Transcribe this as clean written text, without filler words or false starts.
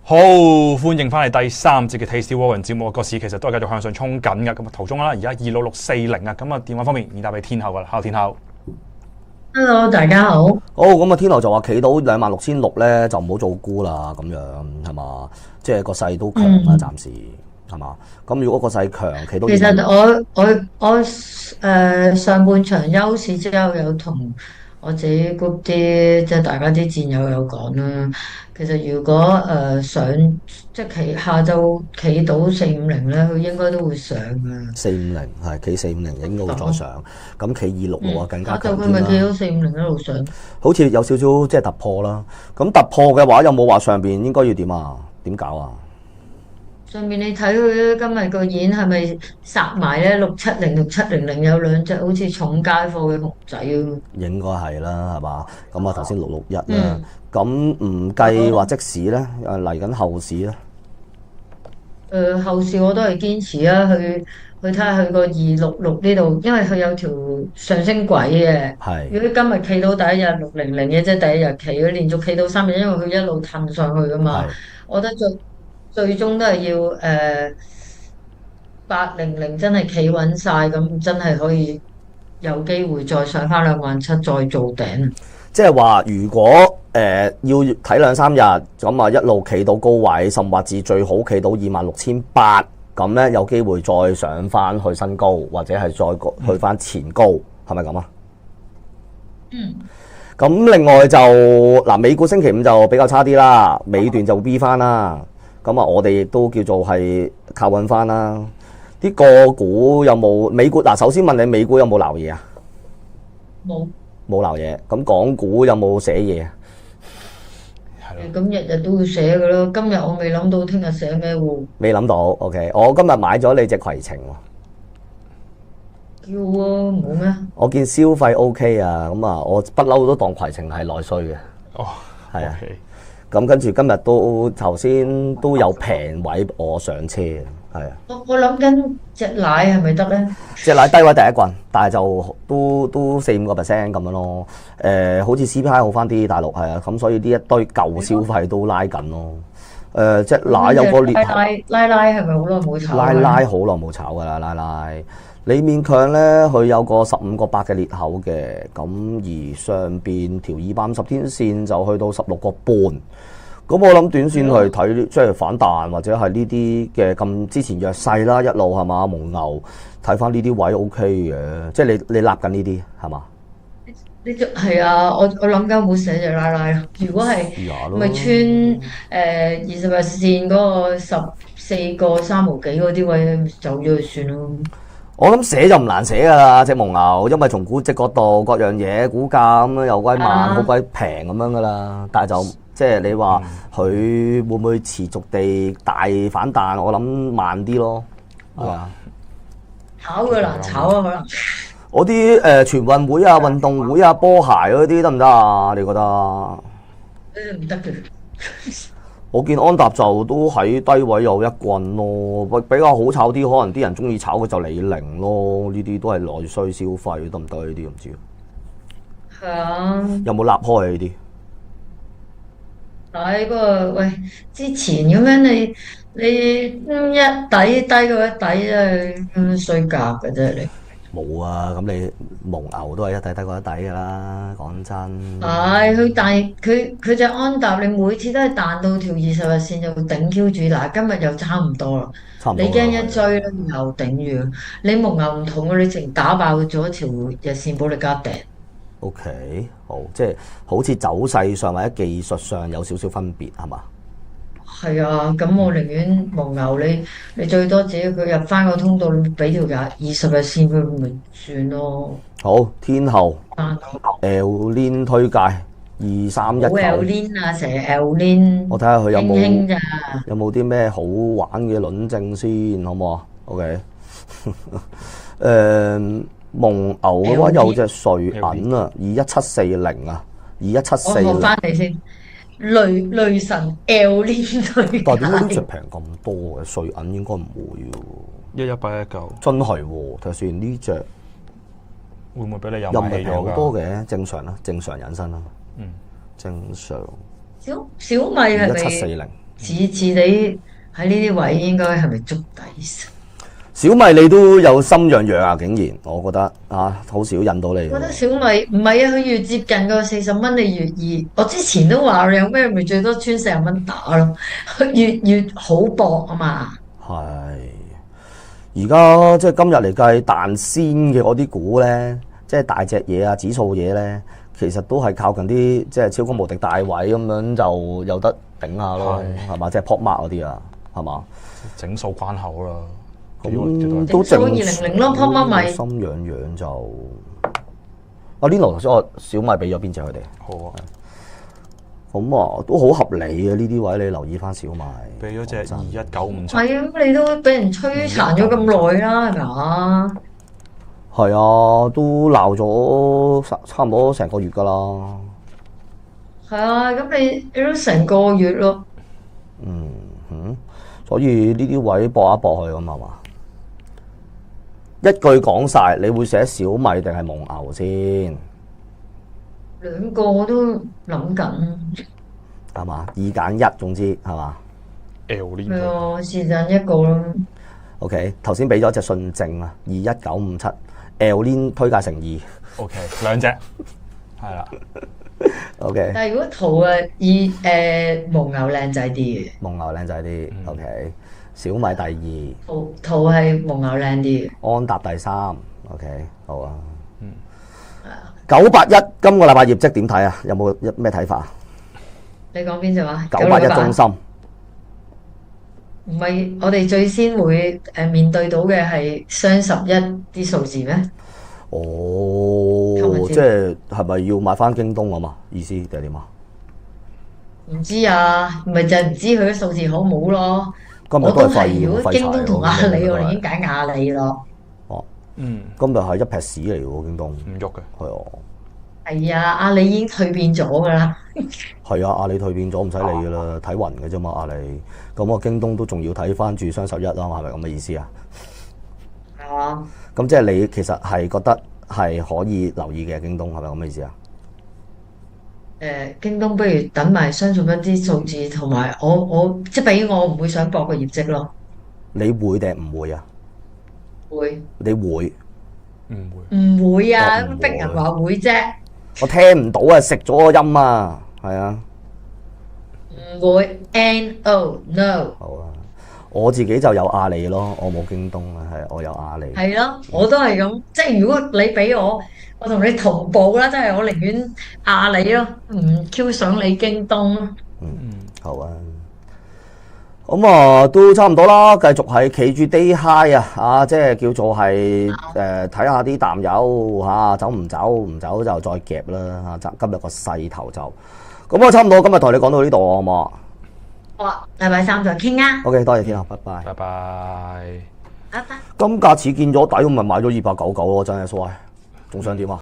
好，歡迎翻嚟第三節嘅 Tasty Warren 節目，個市其實都係繼續向上衝緊嘅，咁啊途中啦，而家26640啊，咁啊電話方面已經打俾天后噶啦，Hello 天后 Hello，大家好。好，咁啊天后就話企到26,600咧，就唔好做沽啦，咁樣係嘛？即係個勢都強啊，暫時係嘛？咁如果個勢強，企到其實我上半場休市之後有同我自己 group 啲即係大家啲戰友有講啦。其實如果上即係下晝企到450咧，佢應該都會上嘅。450係企450應該會再上，咁企266啊更加下晝佢強啲啦。咪企到450一路上。好似有少少即係突破啦。咁突破嘅話，有冇話上邊應該要點啊？點搞啊？上面你睇佢咧，今日個演係咪殺埋咧670、6700有兩隻好似重街貨嘅熊仔咯。應該係啦，係嘛？咁啊頭先661啦，咁唔計話即市咧，嚟緊後市咧。後市我都係堅持啊，去睇下佢個266呢度，因為佢有條上升軌嘅。係如果今日企到第一日600嘅，即係第一日企，佢連續企到3日，因為佢一路褪上去噶嘛。係我覺得最終都係要800真係企穩晒，咁真係可以有機會再上翻27000再做頂。即係話，如果要睇2-3日，咁啊一路企到高位，甚至最好企到26,800，咁咧有機會再上翻去新高，或者係再去翻前高，係咪咁啊？嗯。咁另外就嗱，美股星期五就比較差啲啦，尾段就 B 翻啦。咁啊，我哋亦都叫做係靠穩翻啦。啲個股有冇美股？嗱，首先問你美股有冇撈嘢啊？冇。冇撈嘢。咁港股有冇寫嘢啊？咁日日都會寫嘅咯，今日我未諗到聽日寫咩喎？未諗到 ，OK。我今日買咗你隻攜程喎。叫喎，冇咩？我見消費 OK 啊，咁啊，我不嬲都當攜程係內需嘅。哦，係啊。 OK 咁跟住今日都頭先都有平位我上車，係啊。我諗緊隻奶係咪得咧？隻奶低位第一棍，但係就都4-5%咁樣咯。好似 CPI 好翻啲，大陸係啊，咁所以呢一堆舊消費都拉緊咯。隻奶有個裂頭，拉係咪好耐冇炒？拉好耐冇炒㗎啦，拉。你勉強咧，佢有個15.8嘅裂口嘅，咁而上邊條250天線就去到16.5。咁我諗短線去睇，即係反彈或者係呢啲嘅咁之前弱勢啦，一路係嘛蒙牛睇翻呢啲位 OK 嘅，即係你立緊呢啲係嘛？呢隻係啊，我諗緊冇寫隻拉咯。如果係咪穿20日線嗰個14個3毫幾嗰啲位走咗就算咯。我諗寫就唔難寫㗎啦，隻蒙牛，因為從估值角度各樣嘢股價咁樣又鬼慢，好鬼平咁樣㗎啦。但係就即係你話佢會唔會持續地大反彈？我諗慢啲咯。係啊，炒佢難炒啊，可能。我啲全運會啊、運動會啊、波鞋嗰啲得唔得啊？你覺得？唔得嘅。我見安踏就都喺低位有一棍咯，比較好炒啲，可能啲人中意炒嘅就李寧咯，呢啲都係內需消費，得唔得呢啲唔知。係啊。有冇立開啊呢啲？睇嗰個喂，之前咁樣你一底低過一底係衰格嘅啫你。冇啊，咁你蒙牛都係一底低過一底㗎啦，講真。係但係佢隻安踏，你每次都係彈到條20日線就頂 Q 住，嗱今日又差唔多啦。差唔多啦。你驚一追咧又頂住，你蒙牛唔同啊，你直情打爆咗條日線保力加頂。OK，好，即係好似走勢上或者技術上有少少分別係嘛？係啊，咁我寧願蒙牛你最多自己佢入翻個通道，俾條20日線佢咪算咯。好，天后啊 L-Lin 推介2319。好 L-Lin 啊，成日 L-Lin。我睇下佢有冇輕咋。有冇啲咩好玩嘅輪證先，好唔好啊 ？OK 蒙牛嘅話有隻瑞銀啊，21740啊，21740。我翻嚟先，雷神 L-Lin 推介。但係點解呢隻平咁多嘅？瑞銀應該唔會喎。11819真係喎，睇下先呢隻會唔會俾你又又唔係買起咗㗎？平好多嘅，正常啦，正常引申啦。嗯，正常。小米係咪？1740似地喺呢啲位應該係咪捉底？小米你都有心癢癢啊！竟然，我覺得啊，好少引到你。我覺得小米唔係啊，佢越接近個40蚊，你越易。我之前都話你有咩咪最多穿40蚊打咯，越好搏啊嘛。係，而家即係今日嚟計彈先嘅嗰啲股咧，即係大隻嘢啊、指數嘢咧，其實都係靠近啲即係超級無敵大位咁樣就有得頂下咯，係嘛？即係 pop mark 嗰啲啊，係嘛？整數關口啦。咁都正200咯，pop mark 咪心癢癢就。阿 Lino 頭先我小米俾咗邊隻佢哋？好啊。咁啊，都好合理嘅呢啲位，你留意翻小米。俾咗隻21957。係啊，你都俾人摧殘咗咁耐啦，係咪啊？係啊，都鬧咗差唔多成個月噶啦。係啊，咁你都成個月咯。所以呢啲位搏一搏去咁係嘛？一句講晒，你會寫小米定係蒙牛先？兩個我都諗緊。係嘛？2揀1，總之係嘛？ L-Link 係啊，是但一個咯。OK，頭先俾咗隻信正啊，21957 L-Link 推介成2。OK， 兩隻係啦。OK，但係如果圖蒙牛靚仔啲嘅，蒙牛靚仔啲。OK， 小米第圖係蒙牛靚啲嘅。2，安踏第3。OK， 好啊。981今個禮拜業績點睇啊？有冇咩睇法啊？你講邊隻話？981中芯。唔係我哋最先會面對到嘅係雙11啲數字咩？哦，即係咪要買翻京東啊嘛？意思定係點啊？唔知啊，咪就係唔知佢啲數字好唔好咯。今日我都係，廢如果京東同阿里，我哋已經揀阿里咯。哦，今日係一撇屎嚟喎，京東唔喐嘅。係啊。係啊，阿里已經蛻變咗㗎啦。係啊，阿里蛻變咗，唔使理㗎啦，睇雲嘅啫嘛，阿里。咁我京東都仲要睇翻住雙11啦，係咪咁嘅意思啊？係啊。咁即係你其實係覺得係可以留意嘅京東，係咪咁嘅意思啊？京東不如等埋雙11啲數字，同埋我即係俾我唔會想博個業績咯。你會定唔會啊？會。你會？唔會。唔會啊！唔會逼人話會啫。我聽唔到啊，食咗個音啊，係啊。唔會 ，no no。好啊，我自己就有阿里咯，我冇京東啊，係我有阿里。係咯，我都係咁，即係如果你俾我同你同步啦，即係我寧願阿里咯，唔 Q 想你京東咯。好啊。咁啊，都差唔多啦，繼續係企住 day high 啊，即係叫做係睇下啲淡友嚇走唔走，唔走就再夾啦嚇。今日個勢頭就咁啊，差唔多，今日同你講到呢度好唔好啊？好啊，禮拜3再傾啊。OK，多謝天啊，拜拜。拜拜。拜拜。金價似見咗底，咁咪買咗299咯，真係衰，仲想點啊？